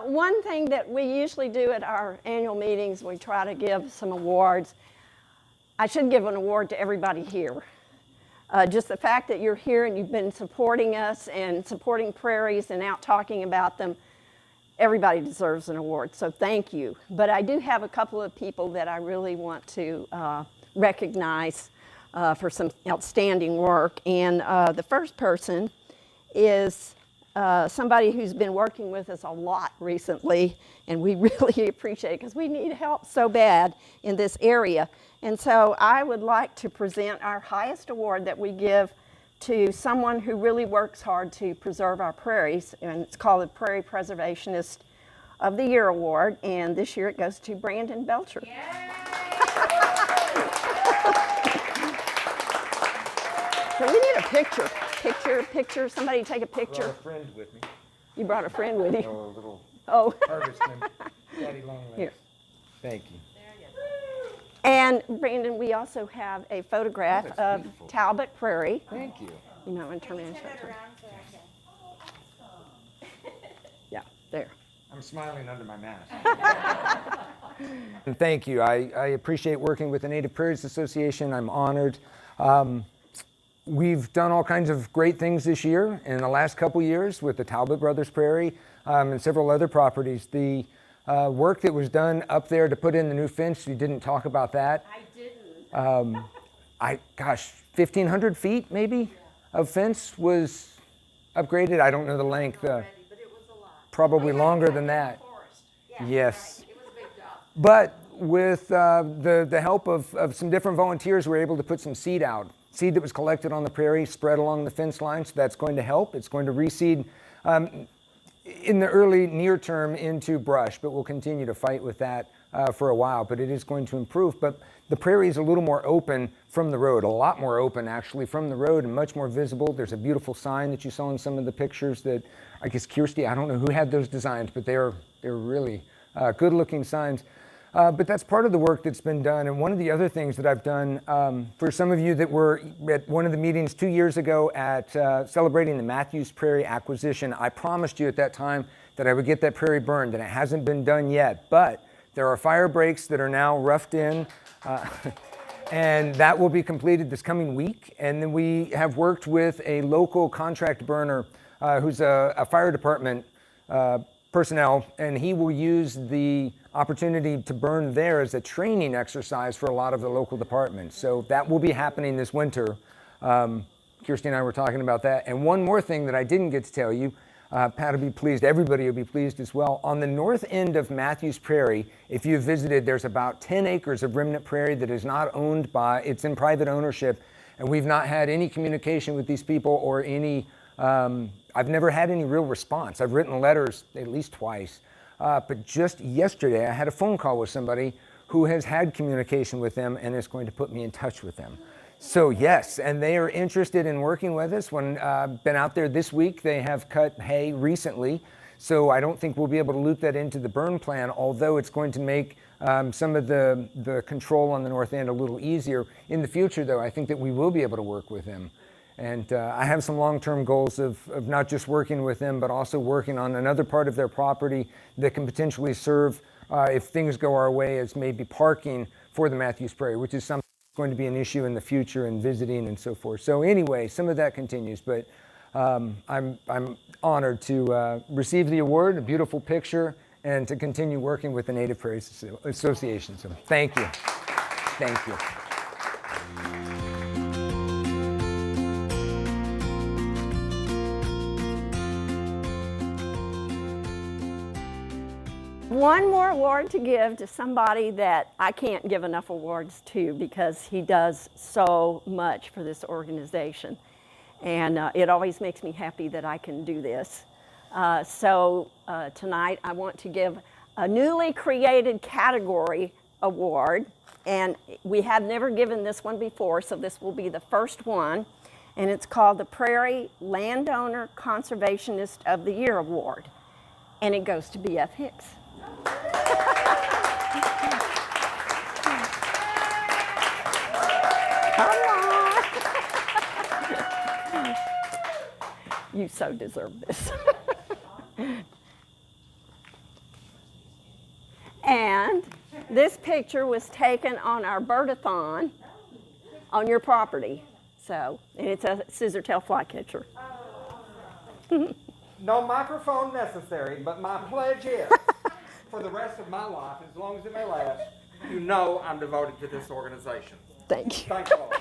One thing that we usually do at our annual meetings, we try to give some awards. I should give an award to everybody here. Just the fact that you're here and you've been supporting us and supporting prairies and out talking about them, everybody deserves an award, so thank you. But I do have a couple of people that I really want to recognize for some outstanding work. And the first person is somebody who's been working with us a lot recently, and we really appreciate it because we need help so bad in this area. And so I would like to present our highest award that we give to someone who really works hard to preserve our prairies, and it's called the Prairie Preservationist of the Year Award, and this year it goes to Brandon Belcher. So we need a picture. Somebody take a picture. I brought a friend with me. You brought a friend with you? No, a little artist named Daddy Longlegs. Here. Thank you. And Brandon, we also have a photograph of beautiful. Talbot Prairie. Thank you. You might want to turn it around. Yeah, there. I'm smiling under my mask. And thank you. I appreciate working with the Native Prairies Association. I'm honored. We've done all kinds of great things this year in the last couple years with the Talbot Brothers Prairie and several other properties. The work that was done up there to put in the new fence, you didn't talk about that. I didn't. 1,500 feet maybe of fence was upgraded. I don't know the length. But it was a lot. Probably longer than that. Yeah, Yes. right. It was a big job. But with the help of some different volunteers, we were able to put some seed out. Seed that was collected on the prairie, spread along the fence line, so that's going to help. It's going to reseed in the early near term into brush, but we'll continue to fight with that for a while, but it is going to improve. But the prairie is a little more open from the road, a lot more open actually from the road and much more visible. There's a beautiful sign that you saw in some of the pictures that I guess Kirsty, I don't know who had those designs, but they're really good looking signs. But that's part of the work that's been done. And one of the other things that I've done, for some of you that were at one of the meetings 2 years ago at celebrating the Matthews Prairie acquisition, I promised you at that time that I would get that prairie burned, and it hasn't been done yet. But there are fire breaks that are now roughed in, and that will be completed this coming week. And then we have worked with a local contract burner who's a fire department personnel, and he will use the opportunity to burn there as a training exercise for a lot of the local departments. So that will be happening this winter. Kirsty and I were talking about that. And one more thing that I didn't get to tell you, Pat will be pleased, everybody will be pleased as well. On the north end of Matthews Prairie, if you've visited, there's about 10 acres of remnant prairie that is not owned by, it's in private ownership, and we've not had any communication with these people or any, I've never had any real response. I've written letters at least twice. But just yesterday, I had a phone call with somebody who has had communication with them and is going to put me in touch with them. So yes, and they are interested in working with us. When I've been out there this week, they have cut hay recently. So I don't think we'll be able to loop that into the burn plan, although it's going to make some of the control on the north end a little easier. In the future, though, I think that we will be able to work with them. And I have some long-term goals of not just working with them, but also working on another part of their property that can potentially serve, if things go our way, as maybe parking for the Matthews Prairie, which is something that's going to be an issue in the future and visiting and so forth. So anyway, some of that continues, but I'm honored to receive the award, a beautiful picture, and to continue working with the Native Prairies Association. So thank you. Thank you. One more award to give to somebody that I can't give enough awards to because he does so much for this organization. And it always makes me happy that I can do this. So tonight I want to give a newly created category award. And we have never given this one before, so this will be the first one. And it's called the Prairie Landowner Conservationist of the Year Award. And it goes to B.F. Hicks. Come on. You so deserve this. This picture was taken on our birdathon on your property. So, and it's a scissor tail flycatcher. No microphone necessary, but my pledge is, for the rest of my life, as long as it may last, you know I'm devoted to this organization. Thank you. Thanks a lot.